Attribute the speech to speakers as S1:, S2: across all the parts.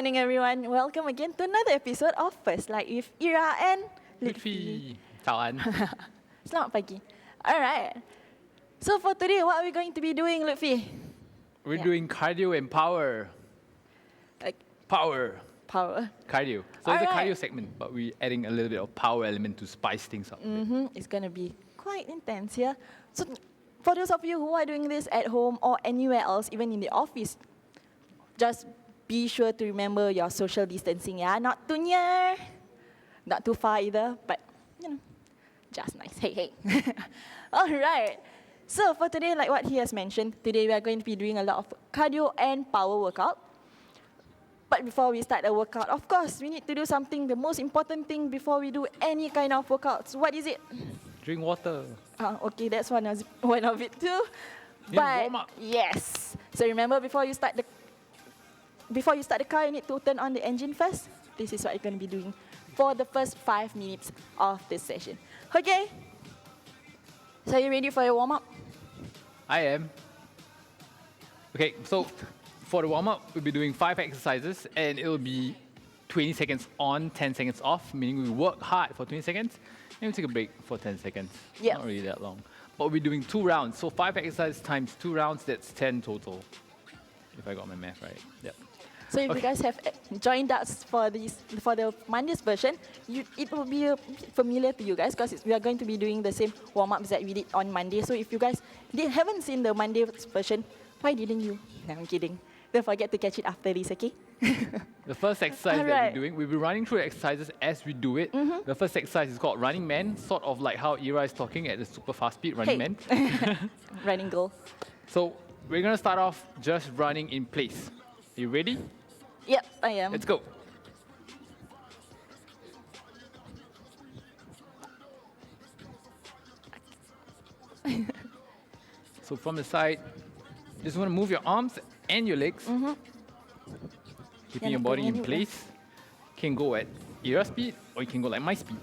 S1: morning, everyone. Welcome again to another episode of First Light with Irah and Lutfi.
S2: Tawan.
S1: Selamat pagi. Alright. So for today, what are we going to be doing, Lutfi?
S2: We're doing cardio and power.
S1: Like
S2: Power. Cardio. So it's a
S1: Alright.
S2: cardio segment, but we're adding a little bit of power element to spice things up.
S1: It's gonna be quite intense here. So for those of you who are doing this at home or anywhere else, even in the office, just be sure to remember your social distancing. Yeah, not too near, not too far either, but just nice. Hey. All right. So for today, like what he has mentioned, today we are going to be doing a lot of cardio and power workout. But before we start the workout, of course, we need to do something, the most important thing before we do any kind of workouts. What is it?
S2: Drink water.
S1: Okay, that's one of it too.
S2: Warm up.
S1: Yes. So remember, before you start the car, you need to turn on the engine first. This is what you're going to be doing for the first 5 minutes of this session. Okay? So are you ready for your warm-up?
S2: I am. Okay, so for the warm-up, we'll be doing 5 exercises, and it'll be 20 seconds on, 10 seconds off, meaning we work hard for 20 seconds, and we take a break for 10 seconds.
S1: Yeah.
S2: Not really that long. But we'll be doing 2 rounds. So 5 exercises times 2 rounds, that's 10 total. If I got my math right. Yep.
S1: So if you guys have joined us for the Monday's version, it will be familiar to you guys because we are going to be doing the same warm-ups that we did on Monday. So if you guys haven't seen the Monday's version, why didn't you? No, I'm kidding. Don't forget to catch it after this, okay?
S2: The first exercise that we're doing, we'll be running through exercises as we do it. The first exercise is called Running Man, sort of like how Irah is talking at the super fast speed, Running Man.
S1: Running girl.
S2: So we're going to start off just running in place. You ready?
S1: Yep, I am.
S2: Let's go. So from the side, just want to move your arms and your legs, keeping your body in place. You can go at Irah speed, or you can go like my speed.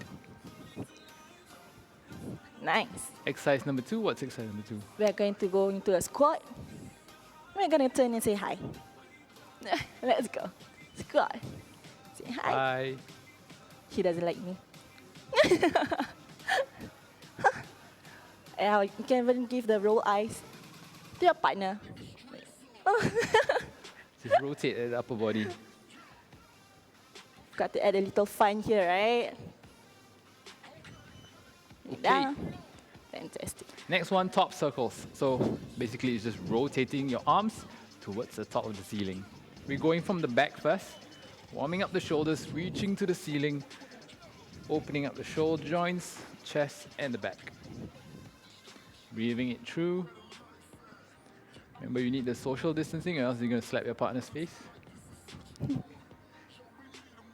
S1: Nice.
S2: Exercise number 2. What's exercise number 2?
S1: We are going to go into a squat. We're going to turn and say hi. Let's go. Squat. Say hi.
S2: Hi.
S1: He doesn't like me. You can even give the roll eyes to your partner.
S2: Just rotate the upper body.
S1: Got to add a little fun here, right?
S2: Okay.
S1: Down. Fantastic.
S2: Next one, top circles. So basically it's just rotating your arms towards the top of the ceiling. We're going from the back first, warming up the shoulders, reaching to the ceiling, opening up the shoulder joints, chest, and the back. Breathing it through. Remember, you need the social distancing, or else you're going to slap your partner's face.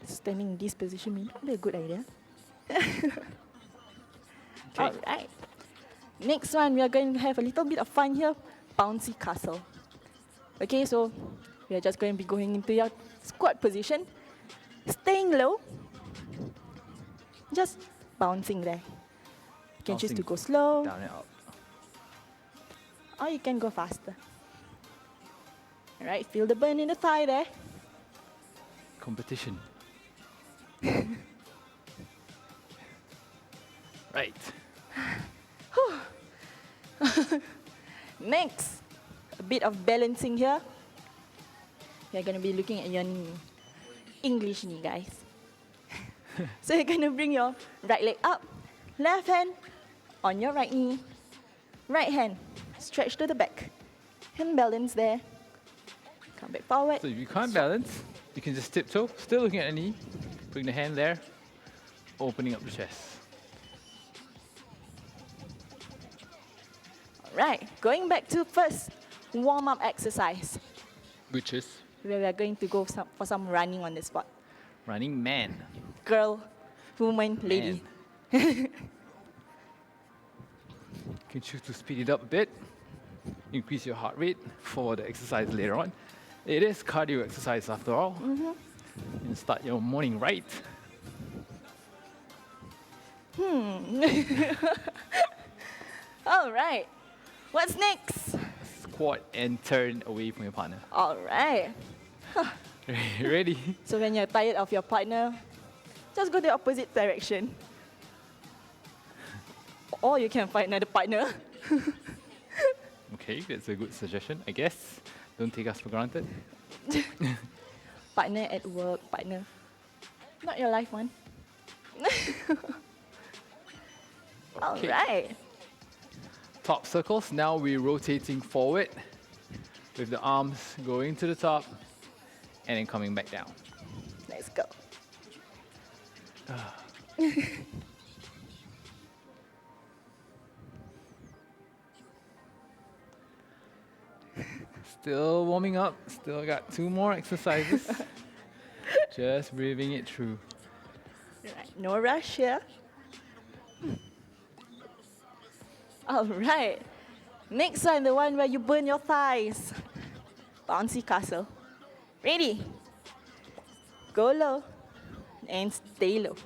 S1: Standing in this position may not be a good idea.
S2: Okay.
S1: All right. Next one, we are going to have a little bit of fun here. Bouncy Castle. Okay, so we are just going to be going into your squat position, staying low, just bouncing there. You can choose to go slow,
S2: Down and up.
S1: or you can go faster. All right, feel the burn in the thigh there.
S2: Competition. Right.
S1: Next, a bit of balancing here. You're going to be looking at your knee. English knee, guys. So you're going to bring your right leg up, left hand on your right knee, right hand stretch to the back, and balance there. Come back forward.
S2: So if you can't balance, you can just tiptoe, still looking at the knee, putting the hand there, opening up the chest.
S1: Right, going back to first warm-up exercise,
S2: Which is
S1: where we are going to go for some running on the spot.
S2: Running Man.
S1: Girl, woman, lady.
S2: You can choose to speed it up a bit, increase your heart rate for the exercise later on. It is cardio exercise after all. And start your morning right.
S1: All right. What's next?
S2: Squat and turn away from your partner.
S1: All right.
S2: Ready?
S1: So when you're tired of your partner, just go the opposite direction. Or you can find another partner.
S2: Okay, that's a good suggestion, I guess. Don't take us for granted.
S1: Partner at work, partner. Not your life one. All
S2: Okay.
S1: right.
S2: Top circles, now we're rotating forward with the arms going to the top and then coming back down.
S1: Let's go.
S2: Still warming up, still got 2 more exercises. Just breathing it through.
S1: Right. No rush here. All right. Next one, the one where you burn your thighs. Bouncy Castle. Ready? Go low and stay low.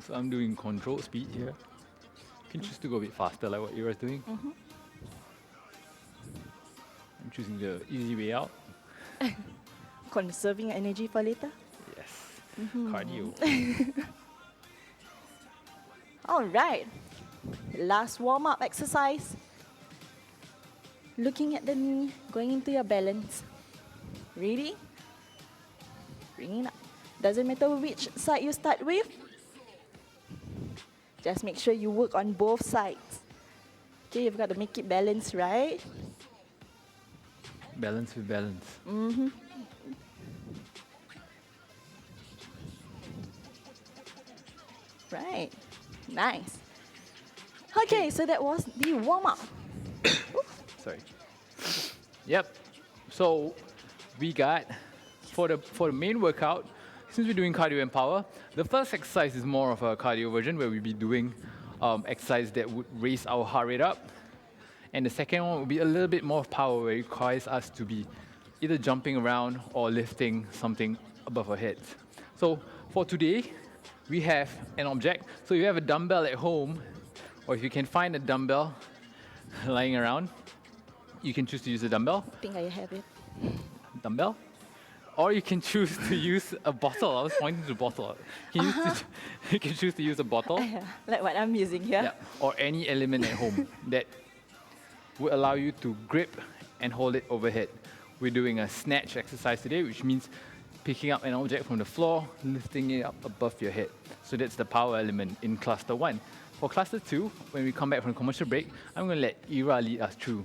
S2: So I'm doing controlled speed here. You can choose to go a bit faster like what Irah's doing. I'm choosing the easy way out.
S1: Conserving energy for later.
S2: Yes, cardio.
S1: All right. Last warm-up exercise. Looking at the knee, going into your balance. Ready? Bring it up. Doesn't matter which side you start with. Just make sure you work on both sides. Okay, you've got to make it balanced, right?
S2: Balance with balance.
S1: Right. Nice. Okay, so that was the warm-up.
S2: Sorry. Yep. So we got for the main workout, since we're doing cardio and power, the first exercise is more of a cardio version where we'll be doing exercise that would raise our heart rate up. And the second one will be a little bit more power where it requires us to be either jumping around or lifting something above our heads. So for today, we have an object. So if you have a dumbbell at home, or if you can find a dumbbell lying around, you can choose to use a dumbbell.
S1: I think I have it.
S2: Dumbbell. Or you can choose to use a bottle. I was pointing to the bottle. You can choose to use a bottle.
S1: Like what I'm using here.
S2: Yeah, or any element at home that would allow you to grip and hold it overhead. We're doing a snatch exercise today, which means picking up an object from the floor, lifting it up above your head. So that's the power element in cluster 1. For cluster 2, when we come back from the commercial break, I'm going to let Irah lead us through.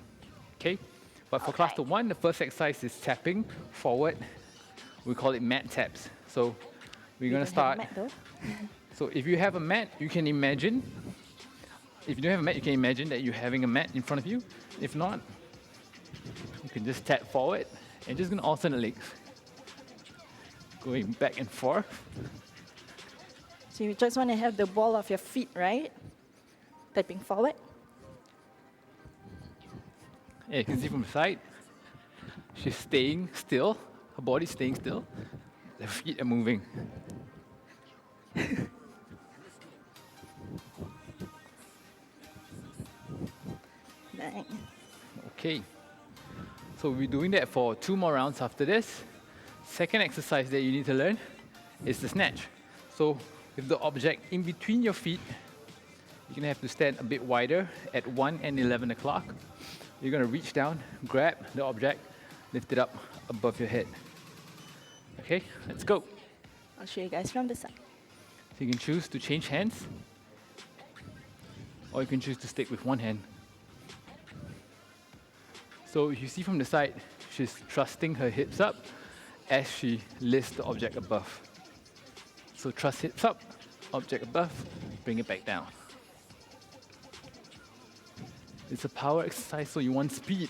S2: Okay? But for cluster 1, the first exercise is tapping forward. We call it mat taps. So we're going to start. So if you have a mat, you can imagine. If you don't have a mat, you can imagine that you're having a mat in front of you. If not, you can just tap forward and just going to alternate legs. Going back and forth.
S1: So you just want to have the ball of your feet, right? Tapping forward.
S2: Yeah, you can see from the side, she's staying still. Her body's staying still. The feet are moving.
S1: Nice.
S2: Okay. So we'll be doing that for 2 more rounds after this. Second exercise that you need to learn is the snatch. So with the object in between your feet, you're going to have to stand a bit wider at 1 and 11 o'clock. You're going to reach down, grab the object, lift it up above your head. Okay, let's go.
S1: I'll show you guys from the side.
S2: So you can choose to change hands, or you can choose to stick with one hand. So if you see from the side, she's thrusting her hips up as she lifts the object above. So thrust hips up, object above, bring it back down. It's a power exercise, so you want speed.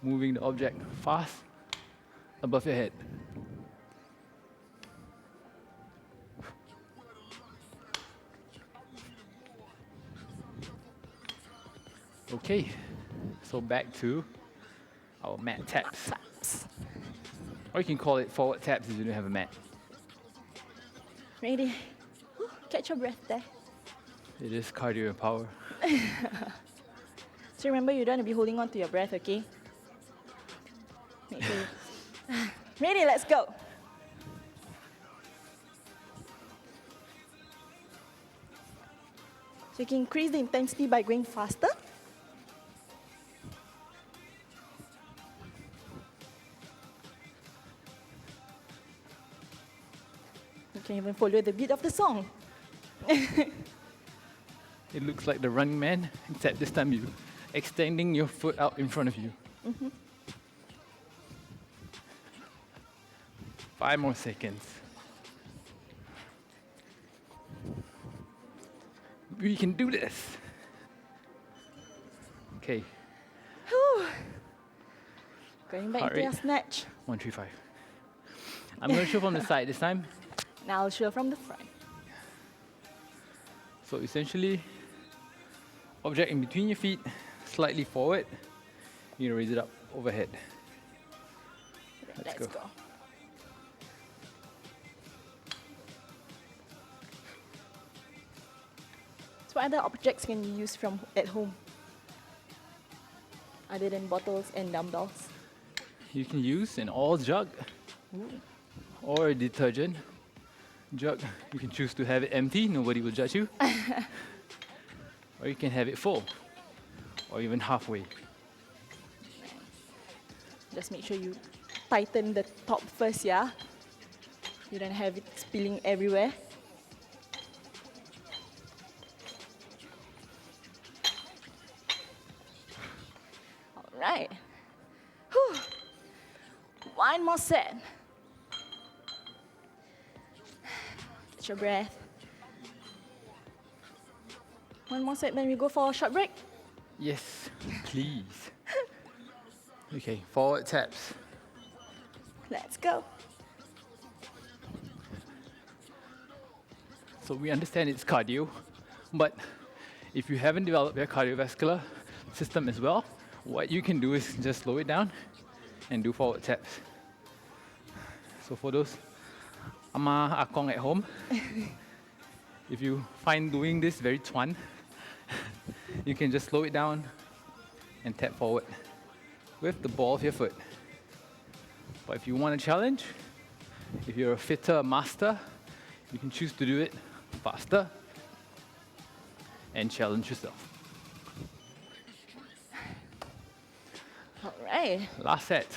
S2: Moving the object fast above your head. Okay, so back to our mat taps. Or you can call it forward taps if you don't have a mat.
S1: Ready? Catch your breath there.
S2: It is cardio and power.
S1: So remember, you don't want to be holding on to your breath, okay? Make sure ready, let's go. So you can increase the intensity by going faster. You can even follow the beat of the song.
S2: It looks like the running man, except this time you extending your foot out in front of you. 5 more seconds. We can do this. Okay,
S1: Whew. Going back
S2: Heart
S1: into your
S2: rate.
S1: snatch.
S2: 135. I'm going to show from the side this time.
S1: Now I'll show from the front.
S2: So essentially, object in between your feet, slightly forward. You raise it up overhead.
S1: Let's go. So what other objects can you use from at home? Other than bottles and dumbbells?
S2: You can use an all jug or a detergent jug. You can choose to have it empty, nobody will judge you. Or you can have it full, or even halfway.
S1: Just make sure you tighten the top first, yeah? You don't have it spilling everywhere. All right. Whew. One more set. Catch your breath. One more set, then we go for a short break.
S2: Yes, please. Okay, forward taps.
S1: Let's go.
S2: So we understand it's cardio, but if you haven't developed your cardiovascular system as well, what you can do is just slow it down and do forward taps. So for those ama akong at home, if you find doing this very chuan, you can just slow it down and tap forward with the ball of your foot. But if you want a challenge, if you're a fitter master, you can choose to do it faster and challenge yourself.
S1: All right.
S2: Last set.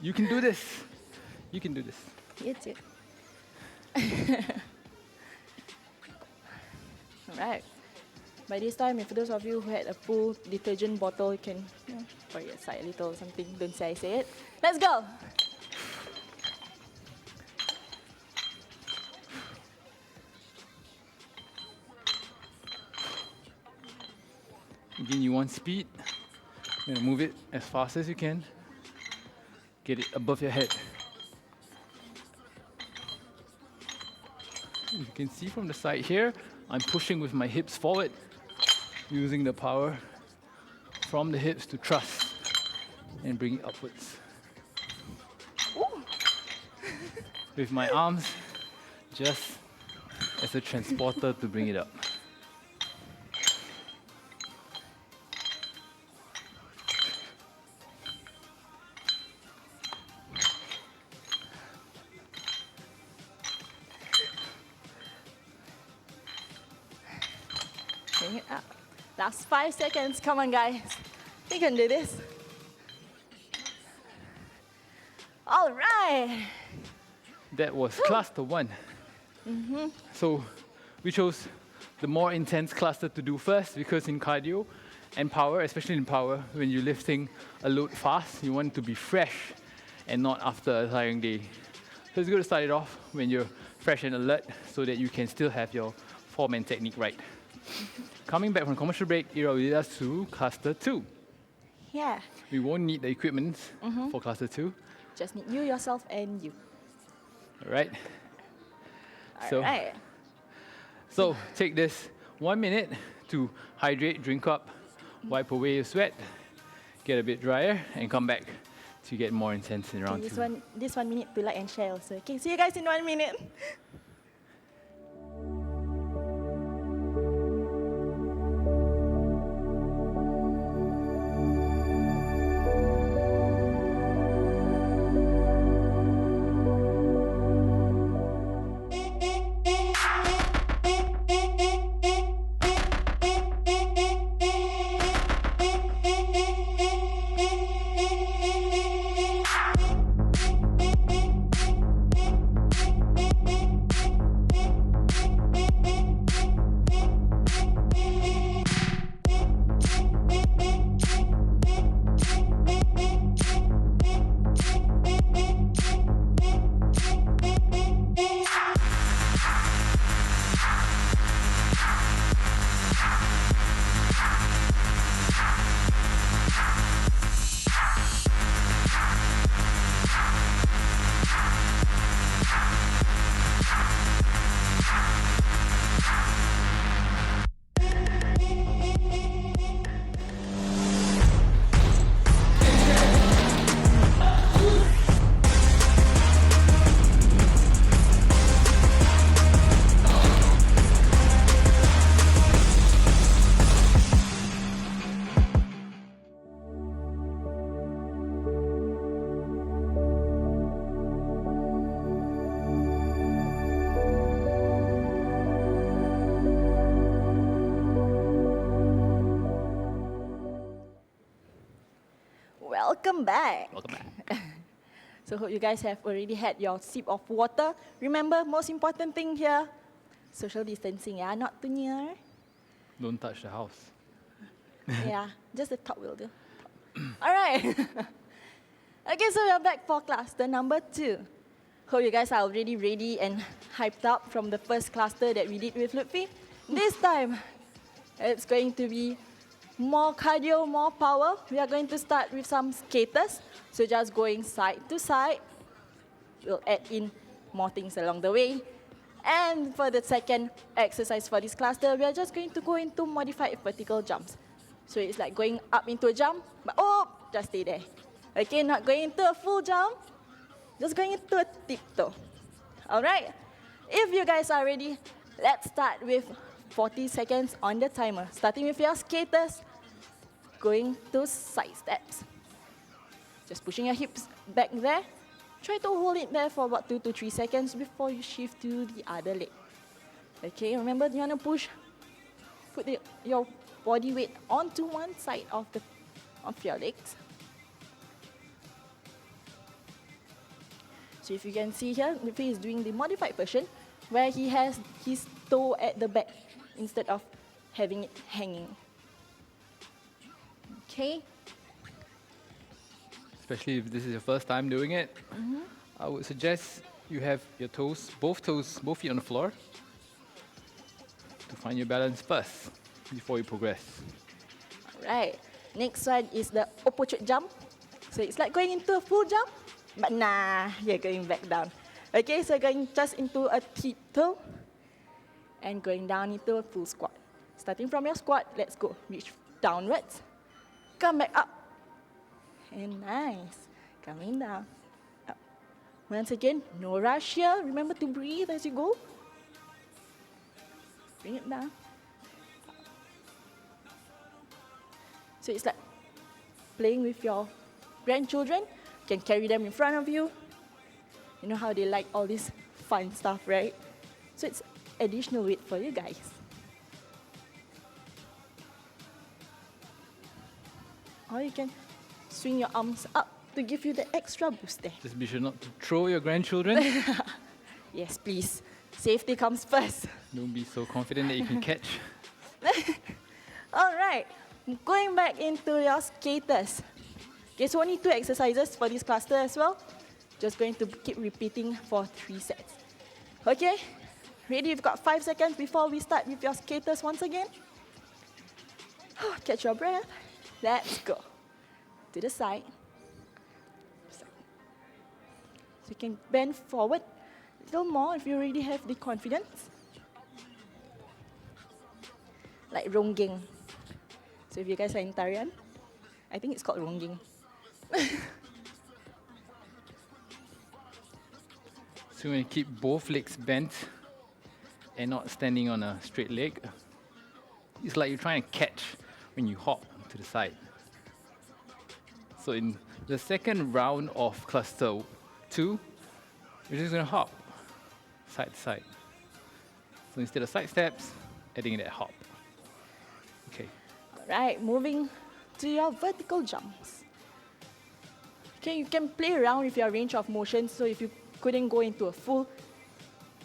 S2: You can do this. You can do this.
S1: It's it. All right. By this time, if those of you who had a full detergent bottle, you can pour it aside a little or something. Don't say I say it. Let's go.
S2: Again, you want speed. You're gonna move it as fast as you can. Get it above your head. You can see from the side here, I'm pushing with my hips forward, using the power from the hips to thrust and bring it upwards.
S1: Ooh.
S2: With my arms just as a transporter to bring it up.
S1: Bring it up. Last 5 seconds. Come on, guys. You can do this. All right.
S2: That was cluster 1. So we chose the more intense cluster to do first because in cardio and power, especially in power, when you're lifting a load fast, you want it to be fresh and not after a tiring day. So it's good to start it off when you're fresh and alert so that you can still have your form and technique right. Coming back from commercial break, Irah will lead us to cluster 2.
S1: Yeah.
S2: We won't need the equipment for cluster 2.
S1: Just need you, yourself, and you.
S2: All right.
S1: All right.
S2: So take this 1 minute to hydrate, drink up, wipe away your sweat, get a bit drier, and come back to get more intense in round 2.
S1: This 1 minute to like and share also. Okay, see you guys in 1 minute. back.
S2: Welcome back.
S1: So hope you guys have already had your sip of water. Remember, most important thing here, social distancing, yeah, not too near.
S2: Don't touch the house.
S1: Yeah, just the top will do. All right. Okay, so we're back for cluster number 2. Hope you guys are already ready and hyped up from the first cluster that we did with Lutfi. This time, it's going to be more cardio, more power. We are going to start with some skaters. So just going side to side. We'll add in more things along the way. And for the second exercise for this cluster, we are just going to go into modified vertical jumps. So it's like going up into a jump, but just stay there. Okay, not going into a full jump, just going into a tiptoe. All right, if you guys are ready, let's start with 40 seconds on the timer. Starting with your skaters, going to side steps. Just pushing your hips back there. Try to hold it there for about 2 to 3 seconds before you shift to the other leg. Okay, remember you want to push, put your body weight onto one side of your legs. So if you can see here, Lutfi is doing the modified version where he has his toe at the back instead of having it hanging. Okay.
S2: Especially if this is your first time doing it, I would suggest you have your toes, both feet on the floor to find your balance first before you progress.
S1: All right. Next one is the opposite jump. So it's like going into a full jump, but nah, you're going back down. Okay, so going just into a tiptoe and going down into a full squat. Starting from your squat, let's go. Reach downwards, come back up. And nice. Coming down. Up. Once again, no rush here. Remember to breathe as you go. Bring it down. So it's like playing with your grandchildren. You can carry them in front of you. You know how they like all this fun stuff, right? So it's additional weight for you guys. Or you can swing your arms up to give you the extra boost there.
S2: Just be sure not to throw your grandchildren.
S1: Yes, please. Safety comes first.
S2: Don't be so confident that you can catch.
S1: All right, going back into your skaters. Okay, so only 2 exercises for this cluster as well. Just going to keep repeating for 3 sets. Okay, ready? You've got 5 seconds before we start with your skaters once again. Catch your breath. Let's go. To the side. So you can bend forward a little more if you already have the confidence. Like ronggeng. So if you guys are in tarian, I think it's called ronggeng.
S2: So when you keep both legs bent and not standing on a straight leg, it's like you're trying to catch when you hop to the side. So in the second round of cluster 2, you're just going to hop side to side. So instead of side steps, adding that hop. Okay.
S1: All right, moving to your vertical jumps. Okay, you can play around with your range of motion. So if you couldn't go into a full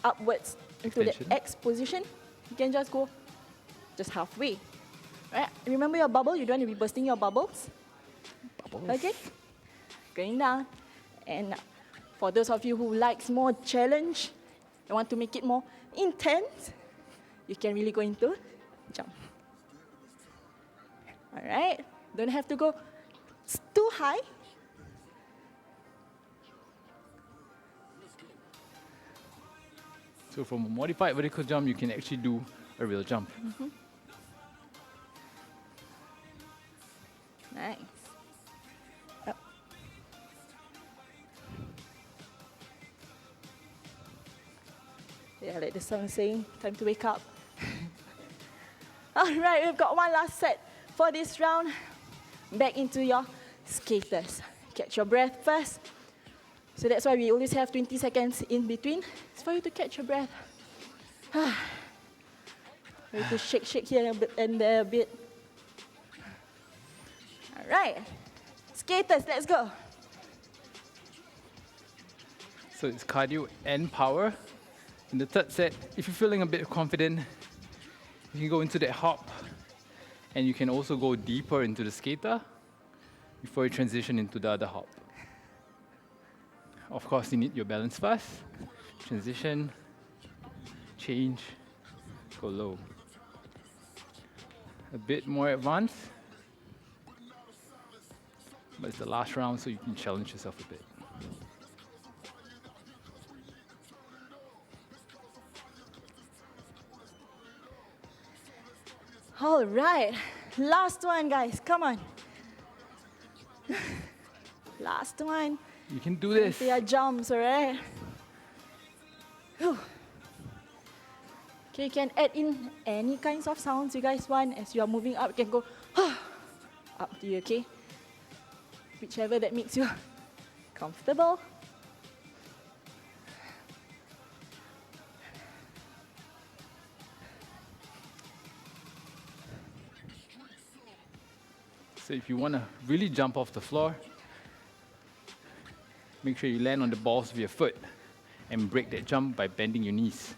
S1: upwards into
S2: Extension.
S1: the X position, you can just go just halfway. Right? Remember your bubble, you don't want to be bursting your bubbles.
S2: Bubbles.
S1: Okay, going down. And for those of you who likes more challenge and want to make it more intense, you can really go into jump. All right, don't have to go too high.
S2: So from a modified vertical jump, you can actually do a real jump.
S1: Nice. Up. Yeah, like the song saying, time to wake up. All right, we've got one last set for this round. Back into your skaters. Catch your breath first. So that's why we always have 20 seconds in between. It's for you to catch your breath. Ready to shake here a bit and there a bit. All right. skaters, let's go.
S2: So it's cardio and power. In the third set, if you're feeling a bit confident, you can go into that hop, and you can also go deeper into the skater before you transition into the other hop. Of course, you need your balance first. Transition, change, go low. A bit more advanced, but it's the last round, so you can challenge yourself a bit.
S1: All right, last one, guys, come on. Last one.
S2: You can do this.
S1: There are jumps, all right? Whew. Okay, you can add in any kinds of sounds you guys want as you are moving up. You can go up to you, okay? Whichever that makes you comfortable.
S2: So if you want to really jump off the floor, make sure you land on the balls of your foot and break that jump by bending your knees.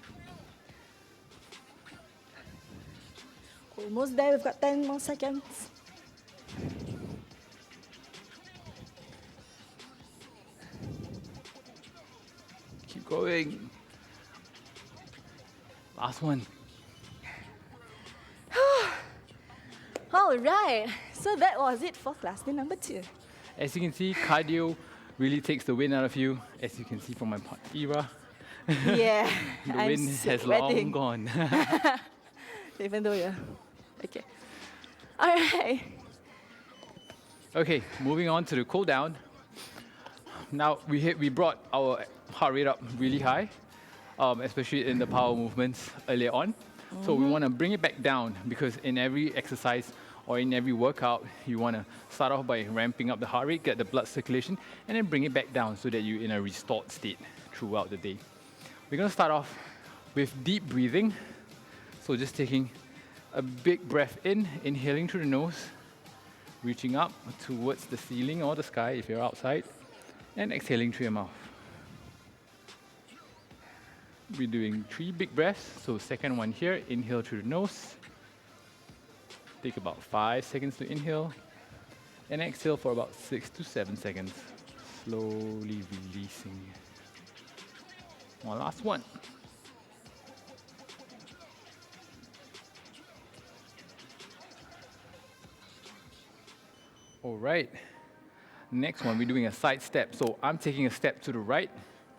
S1: Almost there, we've got 10 more seconds.
S2: Keep going. Last one.
S1: All right, so that was it for class day number 2.
S2: As you can see, cardio really takes the wind out of you. As you can see from my partner, Irah,
S1: Yeah,
S2: the
S1: I'm
S2: wind has long
S1: sweating.
S2: gone.
S1: Even though, yeah. Okay. All right.
S2: Okay, moving on to the cool down. Now we brought our heart rate up really high, especially in the power movements earlier on. So we want to bring it back down, because in every exercise or in every workout, you want to start off by ramping up the heart rate, get the blood circulation, and then bring it back down so that you're in a restored state throughout the day. We're going to start off with deep breathing. So just taking a big breath in, inhaling through the nose, reaching up towards the ceiling or the sky if you're outside, and exhaling through your mouth. We're doing 3 big breaths. So second one here, inhale through the nose. Take about 5 seconds to inhale, and exhale for about 6 to 7 seconds. Slowly releasing. One last one. All right. Next one, we're doing a side step. So I'm taking a step to the right,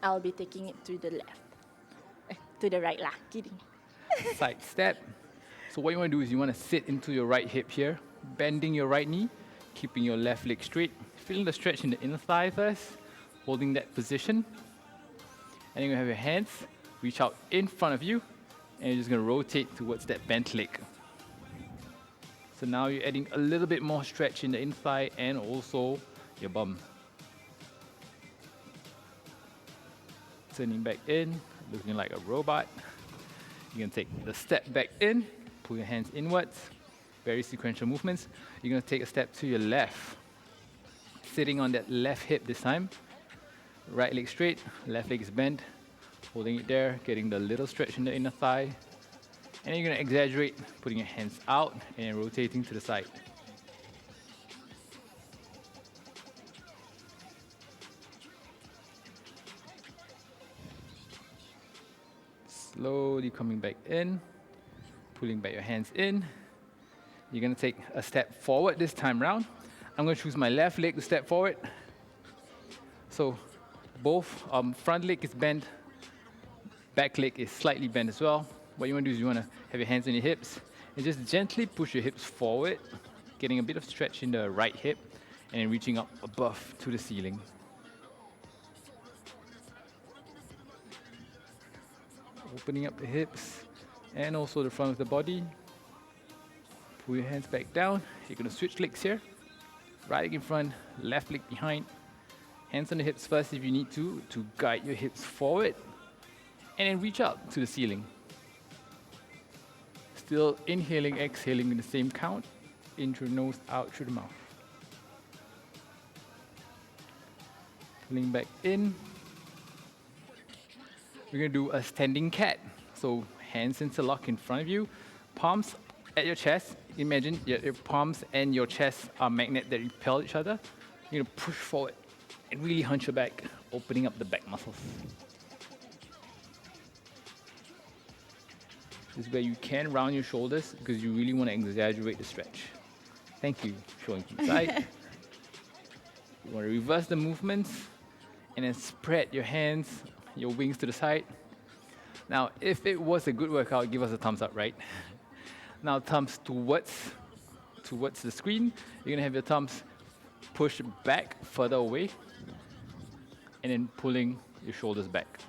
S1: I'll be taking it to the left. To the right lah, kidding.
S2: side step. So what you want to do is you want to sit into your right hip here, bending your right knee, keeping your left leg straight, feeling the stretch in the inner thigh first, holding that position. And you're going to have your hands reach out in front of you, and you're just going to rotate towards that bent leg. So now you're adding a little bit more stretch in the inner thigh and also your bum. Turning back in, looking like a robot. You can take the step back in, pull your hands inwards, very sequential movements. You're going to take a step to your left, sitting on that left hip this time. Right leg straight, left leg is bent, holding it there, getting the little stretch in the inner thigh. And then you're going to exaggerate, putting your hands out and rotating to the side. Slowly coming back in, pulling back your hands in. You're going to take a step forward this time round. I'm going to choose my left leg to step forward. So both front leg is bent, back leg is slightly bent as well. What you want to do is you want to have your hands on your hips and just gently push your hips forward, getting a bit of stretch in the right hip and then reaching up above to the ceiling. Opening up the hips and also the front of the body. Pull your hands back down. You're going to switch legs here. Right leg in front, left leg behind. Hands on the hips first if you need to guide your hips forward. And then reach up to the ceiling. Still inhaling, exhaling in the same count. In through the nose, out through the mouth. Pulling back in. We're going to do a standing cat. So hands interlock in front of you, palms at your chest. Imagine your palms and your chest are magnets that repel each other. You're going to push forward and really hunch your back, opening up the back muscles. This is where you can round your shoulders because you really want to exaggerate the stretch. Thank you, showing from the side. You want to reverse the movements and then spread your hands, your wings to the side. Now, if it was a good workout, give us a thumbs up, right? Now, thumbs towards the screen. You're going to have your thumbs pushed back further away and then pulling your shoulders back.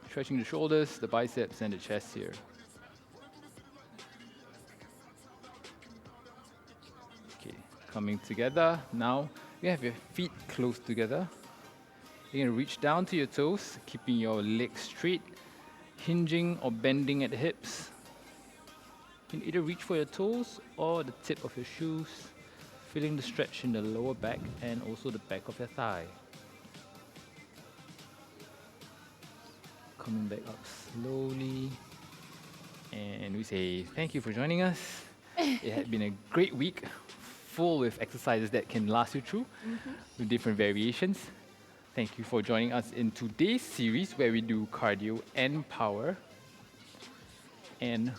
S2: Stretching the shoulders, the biceps, and the chest here. Okay, coming together. Now, you have your feet close together. You're going to reach down to your toes, keeping your legs straight, hinging or bending at the hips. You can either reach for your toes or the tip of your shoes, feeling the stretch in the lower back and also the back of your thigh. Coming back up slowly. And we say thank you for joining us. It had been a great week, full with exercises that can last you through with different variations. Thank you for joining us in today's series where we do cardio and power. And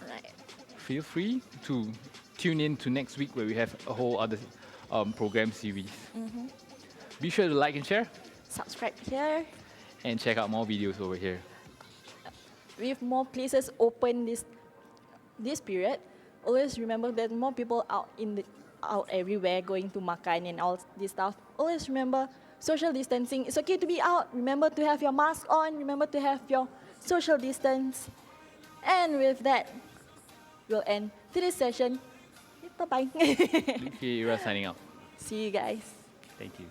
S2: feel free to tune in to next week where we have a whole other program series. Be sure to like and share.
S1: Subscribe here.
S2: And check out more videos over here.
S1: With more places open this period, always remember that more people out everywhere going to makan and all this stuff. Always remember social distancing. It's okay to be out. Remember to have your mask on. Remember to have your social distance. And with that, we'll end today's session. Bye-bye.
S2: Lutfi, Irah signing out.
S1: See you guys.
S2: Thank you.